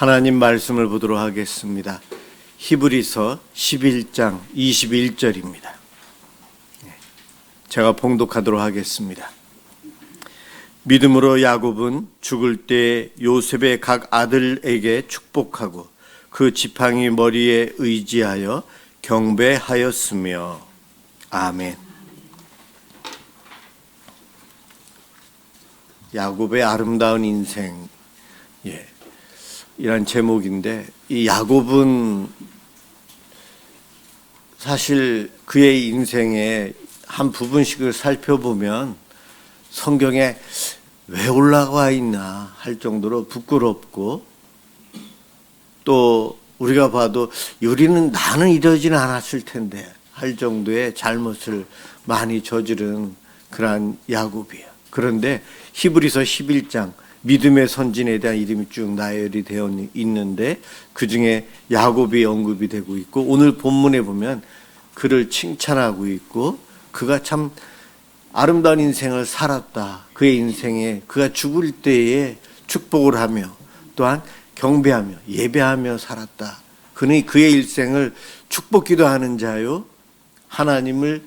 하나님 말씀을 보도록 하겠습니다. 히브리서 11장 21절입니다. 제가 봉독하도록 하겠습니다. 믿음으로 야곱은 죽을 때 요셉의 각 아들에게 축복하고 그 지팡이 머리에 의지하여 경배하였으며. 아멘. 야곱의 아름다운 인생, 이란 제목인데, 이 야곱은 사실 그의 인생의 한 부분씩을 살펴보면 성경에 왜 올라와 있나 할 정도로 부끄럽고, 또 우리가 봐도 우리는 나는 이러지는 않았을 텐데 할 정도의 잘못을 많이 저지른 그러한 야곱이에요. 그런데 히브리서 11장 믿음의 선진에 대한 이름이 쭉 나열이 되어 있는데 그 중에 야곱이 언급이 되고 있고, 오늘 본문에 보면 그를 칭찬하고 있고, 그가 참 아름다운 인생을 살았다. 그의 인생에 그가 죽을 때에 축복을 하며 또한 경배하며 예배하며 살았다. 그는 그의 일생을 축복 기도하는 자요 하나님을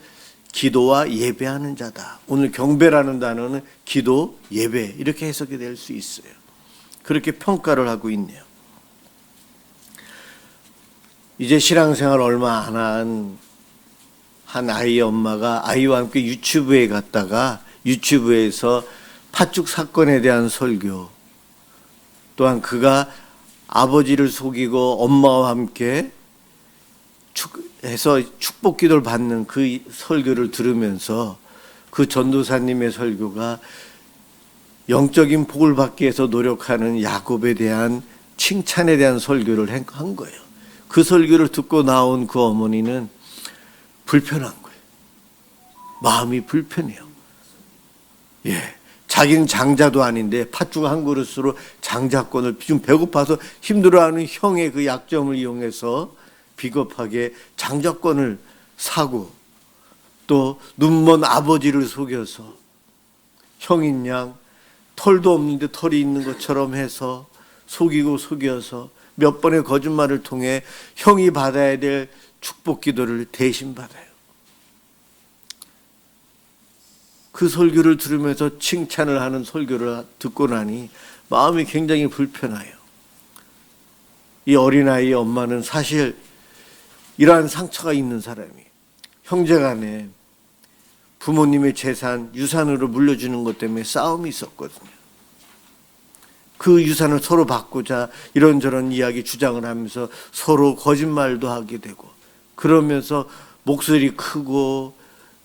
기도와 예배하는 자다. 오늘 경배라는 단어는 기도, 예배 이렇게 해석이 될 수 있어요. 그렇게 평가를 하고 있네요. 이제 신앙생활 얼마 안 한 아이의 엄마가 아이와 함께 유튜브에 갔다가 유튜브에서 팥죽 사건에 대한 설교, 또한 그가 아버지를 속이고 엄마와 함께 해서 축복 기도를 받는 그 설교를 들으면서 그 전도사님의 설교가 영적인 복을 받기 위해서 노력하는 야곱에 대한 칭찬에 대한 설교를 한 거예요. 그 설교를 듣고 나온 그 어머니는 불편한 거예요. 마음이 불편해요. 자기는 장자도 아닌데 팥죽 한 그릇으로 장자권을, 좀 배고파서 힘들어하는 형의 그 약점을 이용해서 비겁하게 장자권을 사고, 또 눈먼 아버지를 속여서 형인 양 털도 없는데 털이 있는 것처럼 해서 속여서 몇 번의 거짓말을 통해 형이 받아야 될 축복 기도를 대신 받아요. 그 설교를 들으면서 칭찬을 하는 설교를 듣고 나니 마음이 굉장히 불편해요. 이 어린아이의 엄마는 사실 이러한 상처가 있는 사람이에요. 형제간에 부모님의 재산, 유산으로 물려주는 것 때문에 싸움이 있었거든요. 그 유산을 서로 받고자 이런저런 이야기 주장을 하면서 서로 거짓말도 하게 되고, 그러면서 목소리 크고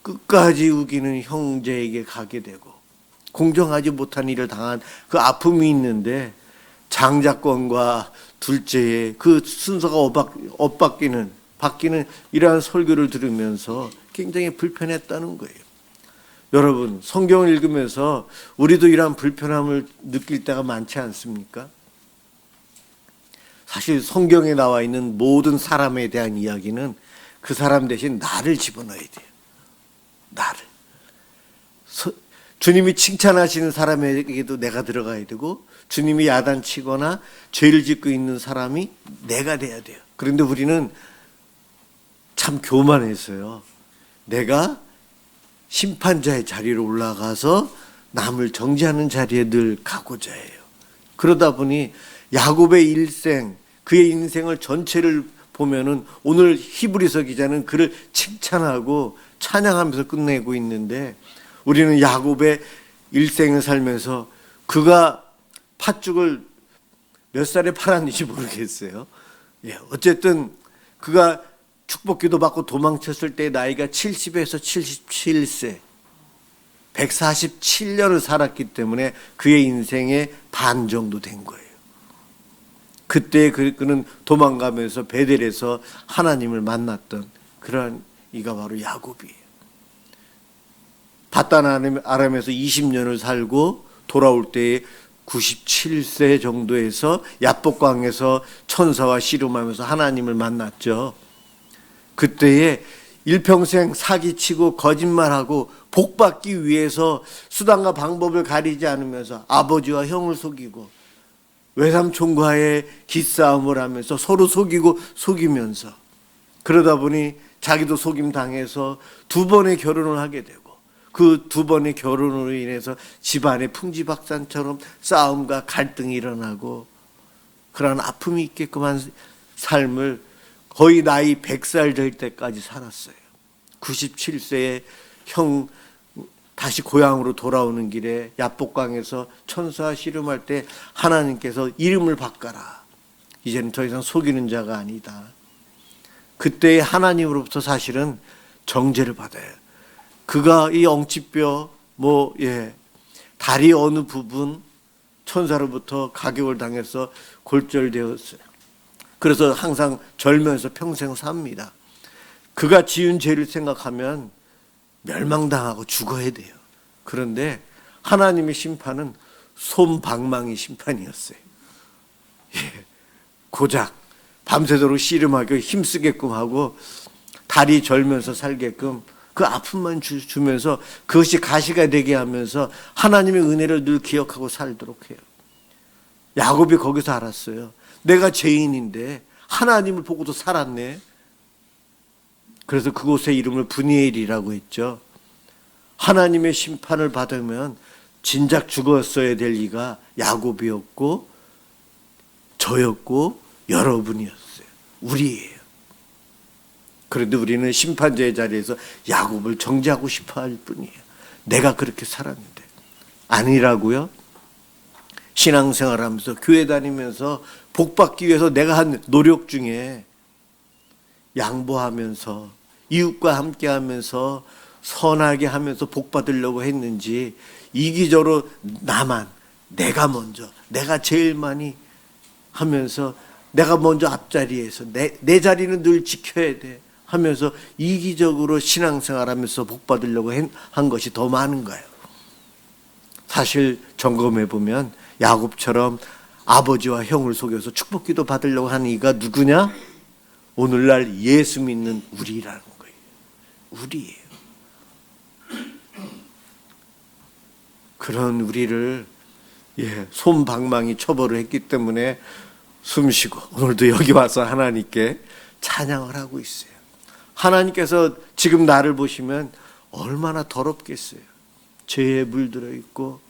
끝까지 우기는 형제에게 가게 되고, 공정하지 못한 일을 당한 그 아픔이 있는데 장자권과 둘째의 그 순서가 엇바뀌는 이러한 설교를 들으면서 굉장히 불편했다는 거예요. 여러분, 성경을 읽으면서 우리도 이러한 불편함을 느낄 때가 많지 않습니까? 사실 성경에 나와 있는 모든 사람에 대한 이야기는 그 사람 대신 나를 집어넣어야 돼요. 나를. 주님이 칭찬하시는 사람에게도 내가 들어가야 되고, 주님이 야단치거나 죄를 짓고 있는 사람이 내가 돼야 돼요. 그런데 우리는 참 교만해서요, 내가 심판자의 자리로 올라가서 남을 정죄하는 자리에 늘 가고자 해요. 그러다 보니 야곱의 일생, 그의 인생을 전체를 보면은 오늘 히브리서 기자는 그를 칭찬하고 찬양하면서 끝내고 있는데, 우리는 야곱의 일생을 살면서 그가 팥죽을 몇 살에 팔았는지 모르겠어요. 어쨌든 그가 축복기도 받고 도망쳤을 때 나이가 70에서 77세, 147년을 살았기 때문에 그의 인생의 반 정도 된 거예요. 그때 그는 도망가면서 베델에서 하나님을 만났던 그러한 이가 바로 야곱이에요. 바단 아람에서 20년을 살고 돌아올 때에 97세 정도에서 야복강에서 천사와 씨름하면서 하나님을 만났죠. 그때에 일평생 사기치고 거짓말하고 복받기 위해서 수단과 방법을 가리지 않으면서 아버지와 형을 속이고 외삼촌과의 기싸움을 하면서 서로 속이고 속이면서 그러다 보니 자기도 속임 당해서 두 번의 결혼을 하게 되고 그 두 번의 결혼으로 인해서 집안에 풍지박산처럼 싸움과 갈등이 일어나고 그런 아픔이 있게끔 한 삶을 거의 나이 100살 될 때까지 살았어요. 97세에 형 다시 고향으로 돌아오는 길에 야복강에서 천사와 씨름할 때 하나님께서 이름을 바꿔라. 이제는 더 이상 속이는 자가 아니다. 그때 하나님으로부터 사실은 정죄를 받아요. 그가 이 엉치뼈 다리 어느 부분 천사로부터 가격을 당해서 골절되었어요. 그래서 항상 절면서 평생 삽니다. 그가 지은 죄를 생각하면 멸망당하고 죽어야 돼요. 그런데 하나님의 심판은 솜방망이 심판이었어요. 고작 밤새도록 씨름하고 힘쓰게끔 하고 다리 절면서 살게끔 그 아픔만 주면서 그것이 가시가 되게 하면서 하나님의 은혜를 늘 기억하고 살도록 해요. 야곱이 거기서 알았어요. 내가 죄인인데 하나님을 보고도 살았네. 그래서 그곳의 이름을 브니엘이라고 했죠. 하나님의 심판을 받으면 진작 죽었어야 될 이가 야곱이었고 저였고 여러분이었어요. 우리예요. 그런데 우리는 심판자의 자리에서 야곱을 정죄하고 싶어 할 뿐이에요. 내가 그렇게 살았는데. 아니라고요? 신앙생활하면서 교회 다니면서 복받기 위해서 내가 한 노력 중에 양보하면서 이웃과 함께하면서 선하게 하면서 복받으려고 했는지 이기적으로 내가 먼저 내가 제일 많이 하면서 내가 먼저 앞자리에서 내 자리는 늘 지켜야 돼 하면서 이기적으로 신앙생활하면서 복받으려고 한 것이 더 많은 거예요. 사실 점검해 보면 야곱처럼 아버지와 형을 속여서 축복기도 받으려고 하는 이가 누구냐? 오늘날 예수 믿는 우리라는 거예요. 우리예요. 그런 우리를 솜방망이 처벌을 했기 때문에 숨쉬고 오늘도 여기 와서 하나님께 찬양을 하고 있어요. 하나님께서 지금 나를 보시면 얼마나 더럽겠어요. 죄에 물들어 있고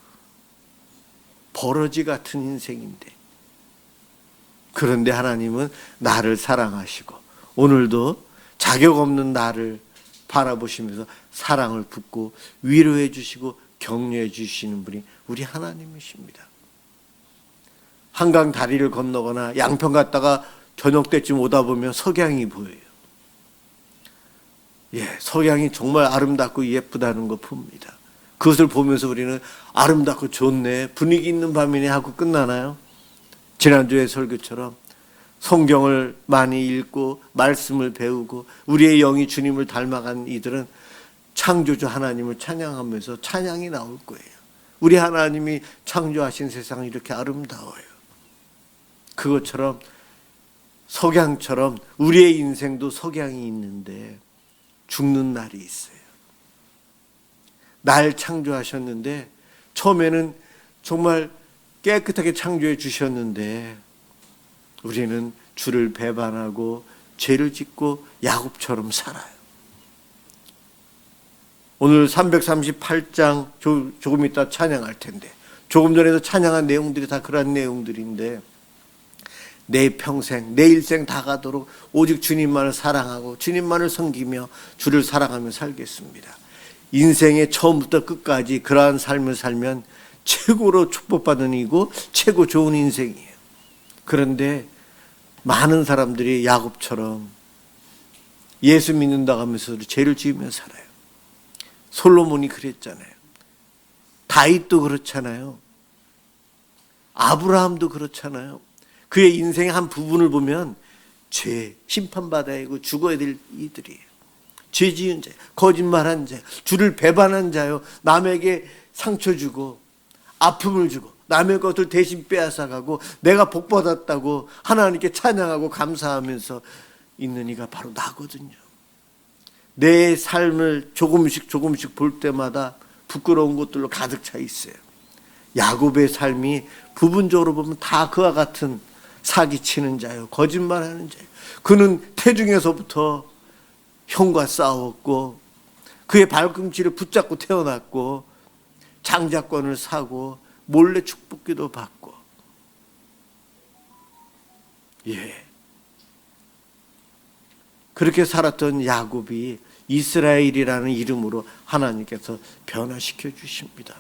버러지 같은 인생인데 그런데 하나님은 나를 사랑하시고 오늘도 자격 없는 나를 바라보시면서 사랑을 붓고 위로해 주시고 격려해 주시는 분이 우리 하나님이십니다. 한강 다리를 건너거나 양평 갔다가 저녁 때쯤 오다 보면 석양이 보여요. 석양이 정말 아름답고 예쁘다는 거 봅니다. 그것을 보면서 우리는 아름답고 좋네, 분위기 있는 밤이네 하고 끝나나요? 지난주에 설교처럼 성경을 많이 읽고 말씀을 배우고 우리의 영이 주님을 닮아간 이들은 창조주 하나님을 찬양하면서 찬양이 나올 거예요. 우리 하나님이 창조하신 세상은 이렇게 아름다워요. 그것처럼 석양처럼 우리의 인생도 석양이 있는데 죽는 날이 있어요. 날 창조하셨는데 처음에는 정말 깨끗하게 창조해 주셨는데 우리는 주를 배반하고 죄를 짓고 야곱처럼 살아요. 오늘 338장 조금 이따 찬양할 텐데 조금 전에도 찬양한 내용들이 다 그런 내용들인데 내 평생 내 일생 다 가도록 오직 주님만을 사랑하고 주님만을 섬기며 주를 사랑하며 살겠습니다. 인생의 처음부터 끝까지 그러한 삶을 살면 최고로 축복받은 이고 최고 좋은 인생이에요. 그런데 많은 사람들이 야곱처럼 예수 믿는다고 하면서 죄를 지으며 살아요. 솔로몬이 그랬잖아요. 다윗도 그렇잖아요. 아브라함도 그렇잖아요. 그의 인생의 한 부분을 보면 죄, 심판받아야 하고 죽어야 될 이들이에요. 죄 지은 자, 거짓말한 자, 주를 배반한 자요. 남에게 상처 주고 아픔을 주고 남의 것을 대신 빼앗아가고 내가 복받았다고 하나님께 찬양하고 감사하면서 있는 이가 바로 나거든요. 내 삶을 조금씩 볼 때마다 부끄러운 것들로 가득 차 있어요. 야곱의 삶이 부분적으로 보면 다 그와 같은 사기치는 자요, 거짓말하는 자요. 그는 태중에서부터 형과 싸웠고 그의 발꿈치를 붙잡고 태어났고 장자권을 사고 몰래 축복기도 받고, 그렇게 살았던 야곱이 이스라엘이라는 이름으로 하나님께서 변화시켜 주십니다.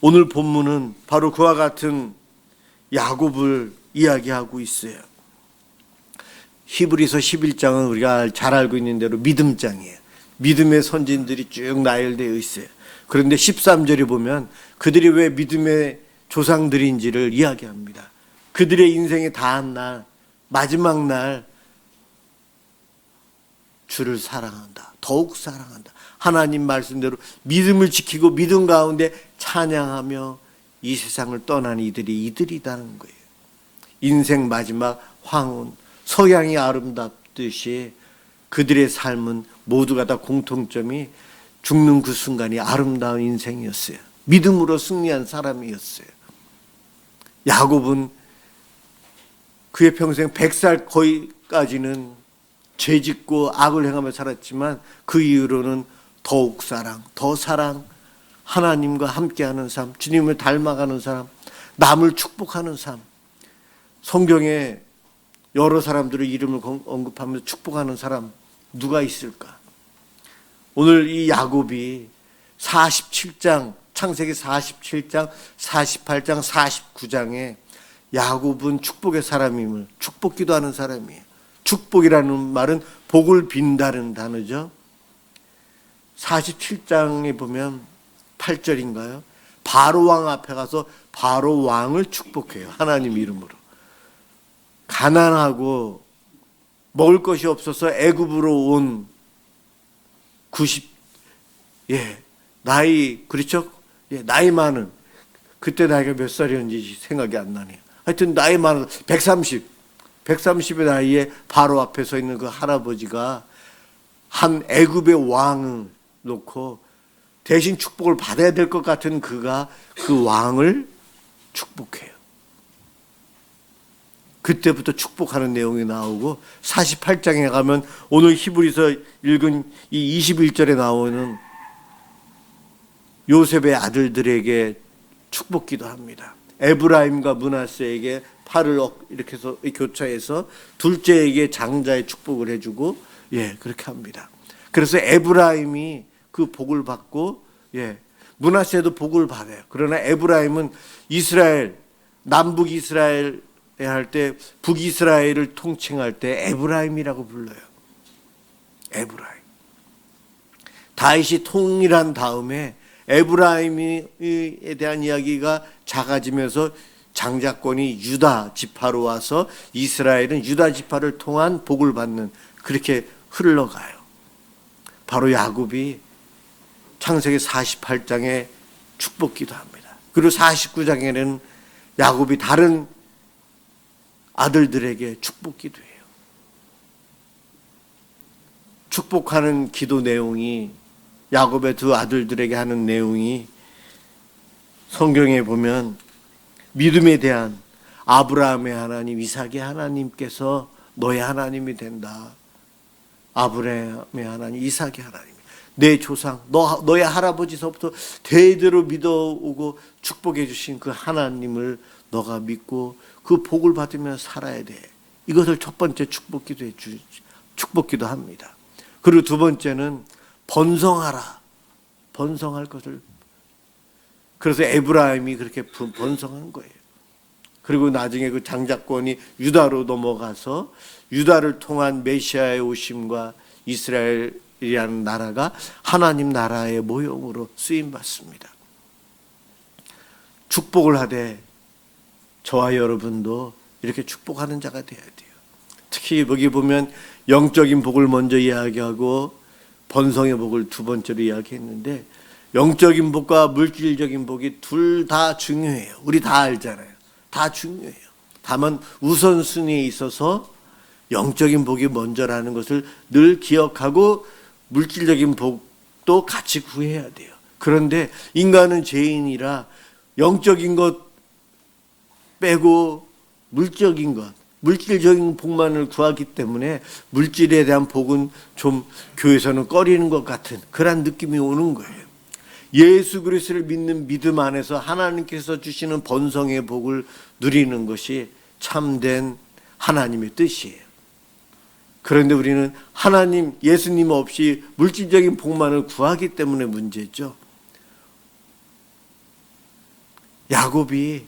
오늘 본문은 바로 그와 같은 야곱을 이야기하고 있어요. 히브리서 11장은 우리가 잘 알고 있는 대로 믿음장이에요. 믿음의 선진들이 쭉 나열되어 있어요. 그런데 13절에 보면 그들이 왜 믿음의 조상들인지를 이야기합니다. 그들의 인생이 다한 날, 마지막 날 주를 사랑한다. 더욱 사랑한다. 하나님 말씀대로 믿음을 지키고 믿음 가운데 찬양하며 이 세상을 떠난 이들이다는 거예요. 인생 마지막 황혼, 서양이 아름답듯이 그들의 삶은 모두가 다 공통점이 죽는 그 순간이 아름다운 인생이었어요. 믿음으로 승리한 사람이었어요. 야곱은 그의 평생 100살 거의까지는 죄짓고 악을 행하며 살았지만 그 이후로는 더욱 사랑, 더 사랑, 하나님과 함께하는 삶, 주님을 닮아가는 삶, 남을 축복하는 삶. 성경에 여러 사람들의 이름을 언급하면서 축복하는 사람 누가 있을까? 오늘 이 야곱이 47장, 창세기 47장, 48장, 49장에 야곱은 축복의 사람임을, 축복 기도하는 사람이에요. 축복이라는 말은 복을 빈다는 단어죠. 47장에 보면 8절인가요? 바로 왕 앞에 가서 바로 왕을 축복해요. 하나님 이름으로. 가난하고 먹을 것이 없어서 애굽으로 온 90, 나이, 그렇죠? 나이 많은, 그때 나이가 몇 살이었는지 생각이 안 나네요. 하여튼 나이 많은 130의 나이에 바로 앞에 서 있는 그 할아버지가 한 애굽의 왕을 놓고 대신 축복을 받아야 될 것 같은 그가 그 왕을 축복해요. 그때부터 축복하는 내용이 나오고 48장에 가면 오늘 히브리서 읽은 이 21절에 나오는 요셉의 아들들에게 축복기도 합니다. 에브라임과 므낫세에게 팔을 이렇게 해서 교차해서 둘째에게 장자의 축복을 해주고 그렇게 합니다. 그래서 에브라임이 그 복을 받고 므낫세도 복을 받아요. 그러나 에브라임은 이스라엘, 남북 이스라엘 할 때 북이스라엘을 통칭할 때 에브라임이라고 불러요. 에브라임. 다윗이 통일한 다음에 에브라임에 대한 이야기가 작아지면서 장자권이 유다 지파로 와서 이스라엘은 유다 지파를 통한 복을 받는, 그렇게 흘러가요. 바로 야곱이 창세기 48장에 축복 기도합니다. 그리고 49장에는 야곱이 다른 아들들에게 축복 기도해요. 축복하는 기도 내용이, 야곱의 두 아들들에게 하는 내용이 성경에 보면 믿음에 대한 아브라함의 하나님, 이삭의 하나님께서 너의 하나님이 된다. 아브라함의 하나님, 이삭의 하나님, 내 조상, 너의 할아버지서부터 대대로 믿어오고 축복해 주신 그 하나님을 너가 믿고 그 복을 받으며 살아야 돼. 이것을 첫 번째 축복기도 합니다. 그리고 두 번째는 번성하라. 번성할 것을. 그래서 에브라임이 그렇게 번성한 거예요. 그리고 나중에 그 장자권이 유다로 넘어가서 유다를 통한 메시아의 오심과 이스라엘이라는 나라가 하나님 나라의 모형으로 쓰임 받습니다. 축복을 하되 저와 여러분도 이렇게 축복하는 자가 되어야 돼요. 특히 여기 보면 영적인 복을 먼저 이야기하고 번성의 복을 두 번째로 이야기했는데, 영적인 복과 물질적인 복이 둘 다 중요해요. 우리 다 알잖아요. 다 중요해요. 다만 우선순위에 있어서 영적인 복이 먼저라는 것을 늘 기억하고 물질적인 복도 같이 구해야 돼요. 그런데 인간은 죄인이라 영적인 것 빼고 물적인 것, 물질적인 복만을 구하기 때문에 물질에 대한 복은 좀 교회에서는 꺼리는 것 같은 그런 느낌이 오는 거예요. 예수 그리스도를 믿는 믿음 안에서 하나님께서 주시는 번성의 복을 누리는 것이 참된 하나님의 뜻이에요. 그런데 우리는 하나님, 예수님 없이 물질적인 복만을 구하기 때문에 문제죠. 야곱이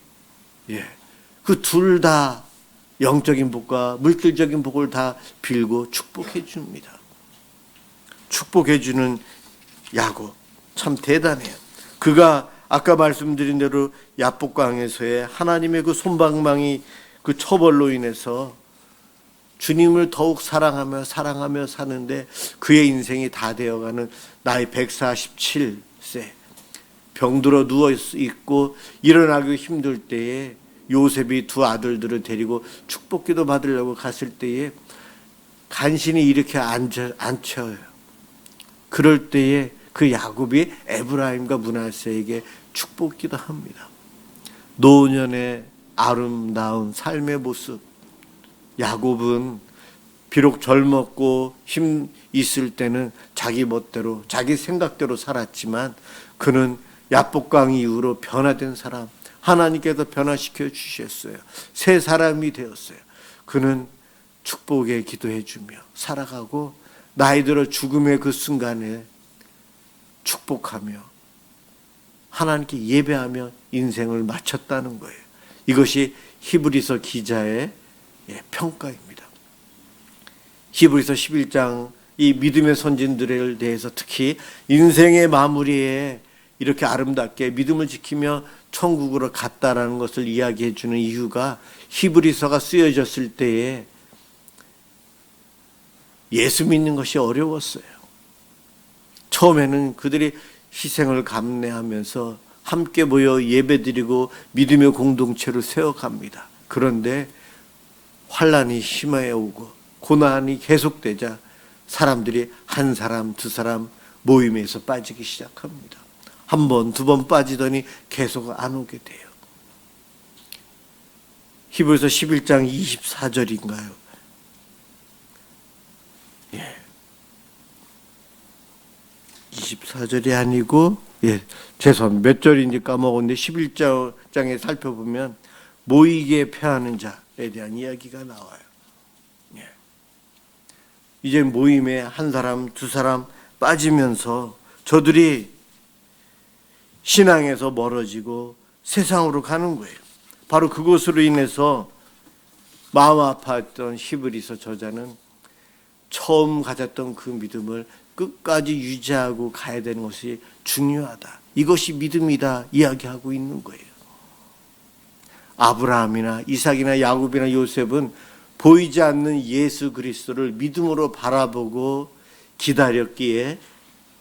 그 둘 다 영적인 복과 물질적인 복을 다 빌고 축복해 줍니다. 축복해 주는 야곱 참 대단해요. 그가 아까 말씀드린 대로 야복강에서의 하나님의 그 솜방망이 그 처벌로 인해서 주님을 더욱 사랑하며 사는데 그의 인생이 다 되어가는 나이 147세 병들어 누워 있고 일어나기 힘들 때에 요셉이 두 아들들을 데리고 축복기도 받으려고 갔을 때에 간신히 이렇게 앉혀요. 그럴 때에 그 야곱이 에브라임과 므낫세에게 축복기도 합니다. 노년의 아름다운 삶의 모습. 야곱은 비록 젊었고 힘 있을 때는 자기 멋대로 자기 생각대로 살았지만 그는 야복강 이후로 변화된 사람, 하나님께서 변화시켜 주셨어요. 새 사람이 되었어요. 그는 축복에 기도해 주며 살아가고 나이 들어 죽음의 그 순간에 축복하며 하나님께 예배하며 인생을 마쳤다는 거예요. 이것이 히브리서 기자의 평가입니다. 히브리서 11장 이 믿음의 선진들에 대해서 특히 인생의 마무리에 이렇게 아름답게 믿음을 지키며 천국으로 갔다라는 것을 이야기해 주는 이유가 히브리서가 쓰여졌을 때에 예수 믿는 것이 어려웠어요. 처음에는 그들이 희생을 감내하면서 함께 모여 예배드리고 믿음의 공동체를 세워갑니다. 그런데 환난이 심하게 오고 고난이 계속되자 사람들이 한 사람 두 사람 모임에서 빠지기 시작합니다. 한 번, 두 번 빠지더니 계속 안 오게 돼요. 히브리서 11장 24절인가요? 24절이 아니고 죄송합니다. 몇 절인지 까먹었는데 11장에 살펴보면 모이게 패하는 자에 대한 이야기가 나와요. 이제 모임에 한 사람, 두 사람 빠지면서 저들이 신앙에서 멀어지고 세상으로 가는 거예요. 바로 그것으로 인해서 마음 아파했던 히브리서 저자는 처음 가졌던 그 믿음을 끝까지 유지하고 가야 되는 것이 중요하다. 이것이 믿음이다 이야기하고 있는 거예요. 아브라함이나 이삭이나 야곱이나 요셉은 보이지 않는 예수 그리스도를 믿음으로 바라보고 기다렸기에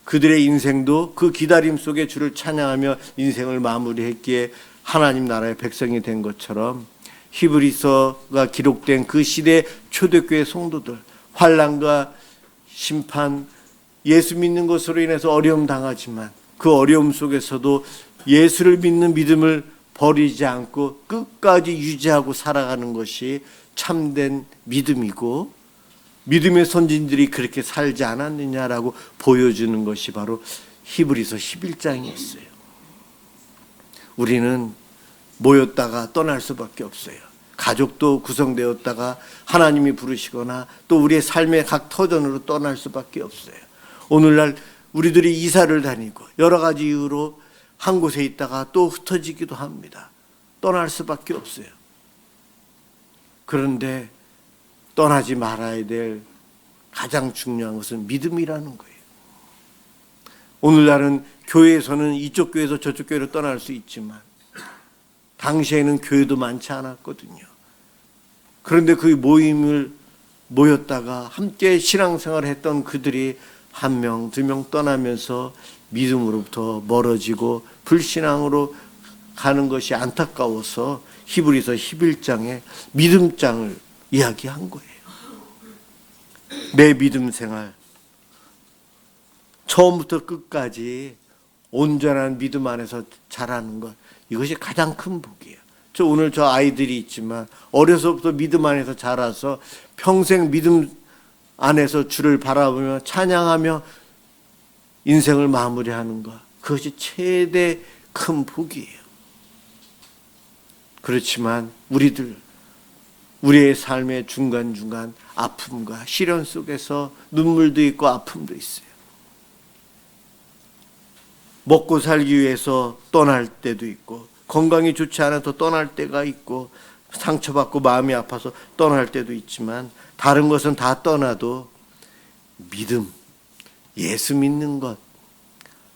그들의 인생도 그 기다림 속에 주를 찬양하며 인생을 마무리했기에 하나님 나라의 백성이 된 것처럼 히브리서가 기록된 그 시대 초대교회 성도들 환난과 심판 예수 믿는 것으로 인해서 어려움 당하지만 그 어려움 속에서도 예수를 믿는 믿음을 버리지 않고 끝까지 유지하고 살아가는 것이 참된 믿음이고 믿음의 선진들이 그렇게 살지 않았느냐라고 보여주는 것이 바로 히브리서 11장이었어요. 우리는 모였다가 떠날 수밖에 없어요. 가족도 구성되었다가 하나님이 부르시거나 또 우리의 삶의 각 터전으로 떠날 수밖에 없어요. 오늘날 우리들이 이사를 다니고 여러 가지 이유로 한 곳에 있다가 또 흩어지기도 합니다. 떠날 수밖에 없어요. 그런데 떠나지 말아야 될 가장 중요한 것은 믿음이라는 거예요. 오늘날은 교회에서는 이쪽 교회에서 저쪽 교회로 떠날 수 있지만 당시에는 교회도 많지 않았거든요. 그런데 그 모임을 모였다가 함께 신앙생활을 했던 그들이 한 명, 두 명 떠나면서 믿음으로부터 멀어지고 불신앙으로 가는 것이 안타까워서 히브리서 11장에 믿음장을 이야기한 거예요. 내 믿음 생활 처음부터 끝까지 온전한 믿음 안에서 자라는 것, 이것이 가장 큰 복이에요. 오늘 저 아이들이 있지만 어려서부터 믿음 안에서 자라서 평생 믿음 안에서 주를 바라보며 찬양하며 인생을 마무리하는 것, 그것이 최대 큰 복이에요. 그렇지만 우리의 삶의 중간중간 아픔과 시련 속에서 눈물도 있고 아픔도 있어요. 먹고 살기 위해서 떠날 때도 있고, 건강이 좋지 않아서 떠날 때가 있고, 상처받고 마음이 아파서 떠날 때도 있지만, 다른 것은 다 떠나도 믿음, 예수 믿는 것,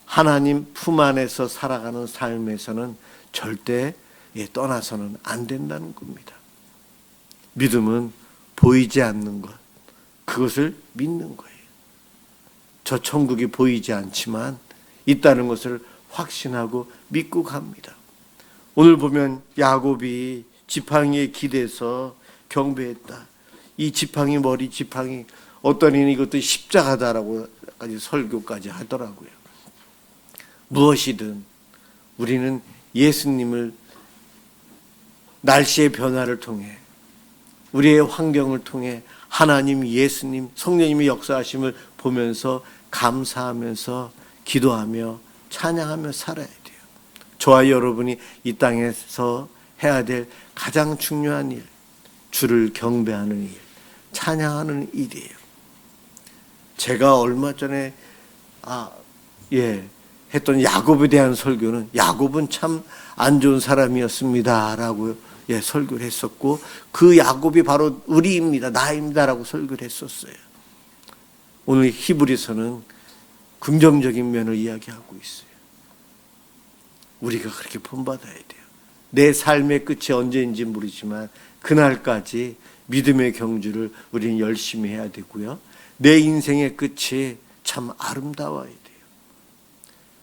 하나님 품 안에서 살아가는 삶에서는 절대 떠나서는 안 된다는 겁니다. 믿음은 보이지 않는 것, 그것을 믿는 거예요. 저 천국이 보이지 않지만 있다는 것을 확신하고 믿고 갑니다. 오늘 보면 야곱이 지팡이에 기대서 경배했다. 이 지팡이 머리 지팡이, 어떤 이는 이것도 십자가다라고까지 설교까지 하더라고요. 무엇이든 우리는 예수님을 날씨의 변화를 통해, 우리의 환경을 통해 하나님, 예수님, 성령님의 역사하심을 보면서 감사하면서 기도하며 찬양하며 살아야 돼요. 저와 여러분이 이 땅에서 해야 될 가장 중요한 일, 주를 경배하는 일, 찬양하는 일이에요. 제가 얼마 전에 했던 야곱에 대한 설교는, 야곱은 참 안 좋은 사람이었습니다 라고 설교를 했었고, 그 야곱이 바로 우리입니다, 나입니다 라고 설교를 했었어요. 오늘 히브리서는 긍정적인 면을 이야기하고 있어요. 우리가 그렇게 본받아야 돼요. 내 삶의 끝이 언제인지 모르지만 그날까지 믿음의 경주를 우리는 열심히 해야 되고요. 내 인생의 끝이 참 아름다워야 돼요.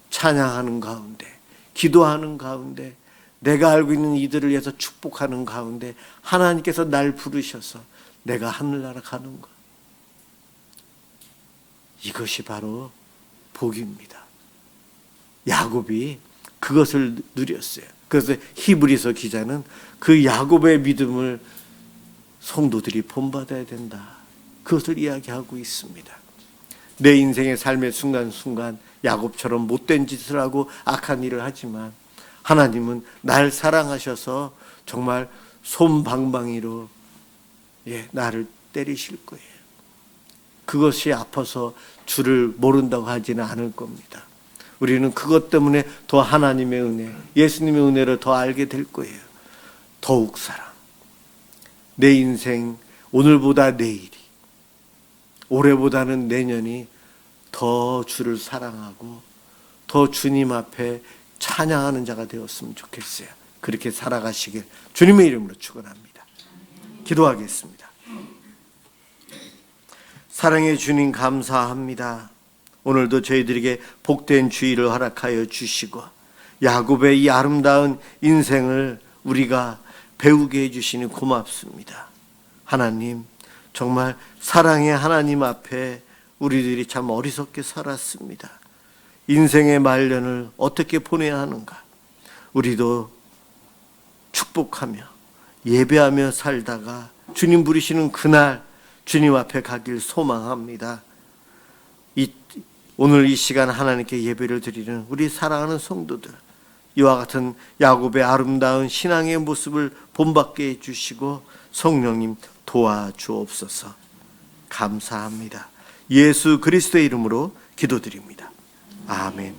찬양하는 가운데, 기도하는 가운데, 내가 알고 있는 이들을 위해서 축복하는 가운데 하나님께서 날 부르셔서 내가 하늘나라 가는 것, 이것이 바로 복입니다. 야곱이 그것을 누렸어요. 그래서 히브리서 기자는 그 야곱의 믿음을 성도들이 본받아야 된다, 그것을 이야기하고 있습니다. 내 인생의 삶의 순간순간 야곱처럼 못된 짓을 하고 악한 일을 하지만 하나님은 날 사랑하셔서 정말 솜방망이로 나를 때리실 거예요. 그것이 아파서 주를 모른다고 하지는 않을 겁니다. 우리는 그것 때문에 더 하나님의 은혜, 예수님의 은혜를 더 알게 될 거예요. 더욱 사랑. 내 인생, 오늘보다 내일이, 올해보다는 내년이 더 주를 사랑하고 더 주님 앞에 찬양하는 자가 되었으면 좋겠어요. 그렇게 살아가시길 주님의 이름으로 축원합니다. 기도하겠습니다. 사랑의 주님, 감사합니다. 오늘도 저희들에게 복된 주의를 허락하여 주시고 야곱의 이 아름다운 인생을 우리가 배우게 해주시니 고맙습니다. 하나님, 정말 사랑의 하나님 앞에 우리들이 참 어리석게 살았습니다. 인생의 말년을 어떻게 보내야 하는가, 우리도 축복하며 예배하며 살다가 주님 부르시는 그날 주님 앞에 가길 소망합니다. 오늘 이 시간 하나님께 예배를 드리는 우리 사랑하는 성도들, 이와 같은 야곱의 아름다운 신앙의 모습을 본받게 해주시고 성령님 도와주옵소서. 감사합니다. 예수 그리스도의 이름으로 기도드립니다. 아멘.